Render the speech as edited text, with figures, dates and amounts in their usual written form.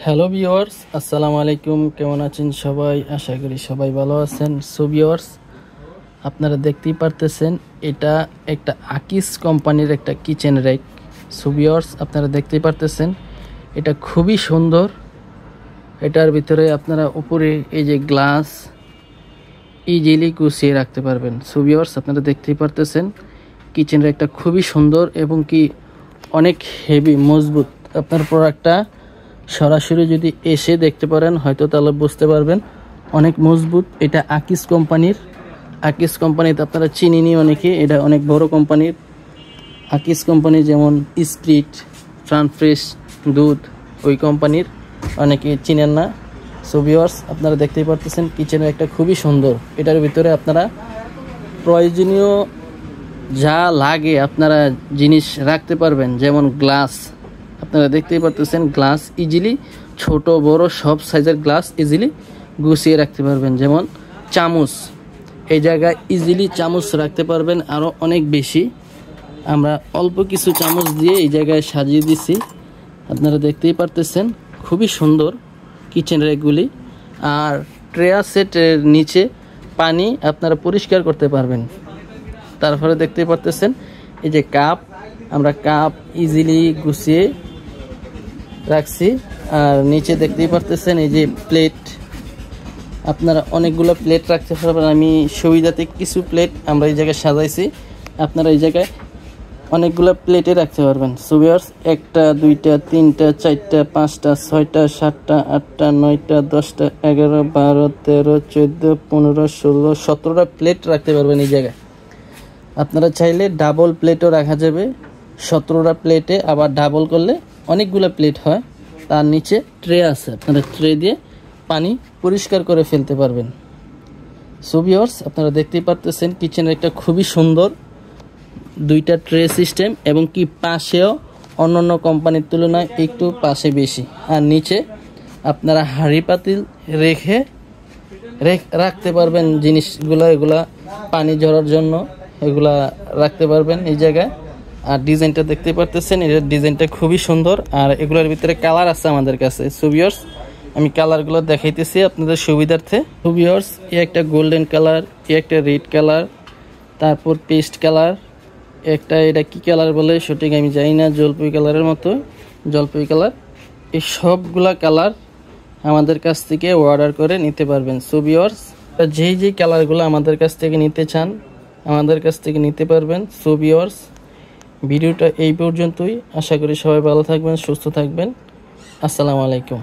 Hello viewers, আসসালামু আলাইকুম। কেমন আছেন সবাই? আশা করি সবাই ভালো আছেন। সো ভিউয়ার্স, আপনারা দেখতেই পারতেছেন এটা একটা আকিস কোম্পানির একটা কিচেন র্যাক। সো ভিউয়ার্স, আপনারা দেখতেই পারতেছেন এটা খুবই সুন্দর। এটার ভিতরে আপনারা উপরে এই যে গ্লাস ইজিলি গুছিয়ে রাখতে পারবেন। সো ভিউয়ার্স, আপনারা দেখতেই পারতেছেন কিচেন র্যাকটা খুবই সুন্দর এবং কি অনেক হেভি মজবুত। আপনার প্রোডাক্টটা সরাসরি যদি এসে দেখতে পারেন হয়তো তাহলে বুঝতে পারবেন অনেক মজবুত। এটা আকিস কোম্পানির। আকিস কোম্পানিতে আপনারা চিনিনি অনেকে, এটা অনেক বড় কোম্পানির। আকিস কোম্পানি যেমন স্প্রিট, ফ্রান্স দুধ, ওই কোম্পানির অনেকে চিনেন না। সো ভিউয়ার্স, আপনারা দেখতেই পারতেছেন কিচেনের একটা খুবই সুন্দর। এটার ভিতরে আপনারা প্রয়োজনীয় যা লাগে আপনারা জিনিস রাখতে পারবেন, যেমন গ্লাস। আপনারা দেখতেই পারতেছেন গ্লাস ইজিলি, ছোট বড় সব সাইজের গ্লাস ইজিলি গুছিয়ে রাখতে পারবেন। যেমন চামচ, এই জায়গায় ইজিলি চামচ রাখতে পারবেন আরও অনেক বেশি। আমরা অল্প কিছু চামচ দিয়ে এই জায়গায় সাজিয়ে দিছি। আপনারা দেখতেই পারতেছেন খুবই সুন্দর কিচেন র্যাকগুলি। আর ট্রেয়া সেটের নিচে পানি আপনারা পরিষ্কার করতে পারবেন। তারপরে দেখতেই পারতেছেন এই যে কাপ, আমরা কাপ ইজিলি গুছিয়ে রাখছি। আর নিচে দেখতেই পারতেছেন এই যে প্লেট, আপনারা অনেকগুলো প্লেট রাখতে পারবেন। আমি সুবিধাতে কিছু প্লেট আমরা এই জায়গায় সাজাইছি, আপনারা এই জায়গায় অনেকগুলো প্লেটে রাখতে পারবেন। সো ভিউয়ার্স, 1টা 2টা 3টা 4টা 5টা 6টা 7টা 8টা 9টা 10টা 11 12 13 14 15 16 17টা প্লেট রাখতে পারবেন এই জায়গায়। আপনারা চাইলে ডাবল প্লেটও রাখা যাবে। 17টা প্লেটে আবার ডাবল করলে অনেকগুলো প্লেট হয়। তার নিচে ট্রে আছে, আপনারা ট্রে দিয়ে পানি পরিষ্কার করে ফেলতে পারবেন। সো ভিউয়ার্স, আপনারা দেখতেই পারতেছেন কিচেনের একটা খুবই সুন্দর 2টা ট্রে সিস্টেম এবং কি পাশেও অন্যান্য কোম্পানির তুলনায় একটু পাশে বেশি। আর নিচে আপনারা হাঁড়ি পাতিল রেখে রাখতে পারবেন জিনিসগুলো, এগুলা পানি ঝরার জন্য এগুলা রাখতে পারবেন এই জায়গায়। আর ডিজাইনটা দেখতে পারতেছেন, এর ডিজাইনটা খুবই সুন্দর। আর এগুলোর ভিতরে কালার আছে আমাদের কাছে। সো ভিউয়ার্স, আমি কালারগুলো দেখাইতেছি আপনাদের সুবিধার্থে। সো ভিউয়ার্স, এই একটা গোল্ডেন কালার, এই একটা রেড কালার, তারপর পেস্ট কালার, একটা এটা কি কালার বলে সঠিক আমি জানি না, জলপাই কালারের মতো, জলপাই কালার। এই সবগুলা কালার আমাদের কাছ থেকে অর্ডার করে নিতে পারবেন। সো ভিউয়ার্স, যেই কালারগুলো আমাদের কাছ থেকে নিতে চান আমাদের কাছ থেকে নিতে পারবেন। সো ভিউয়ার্স, ভিডিওটা এই পর্যন্তই। আশা করি সবাই ভালো থাকবেন, সুস্থ থাকবেন। আসসালামু আলাইকুম।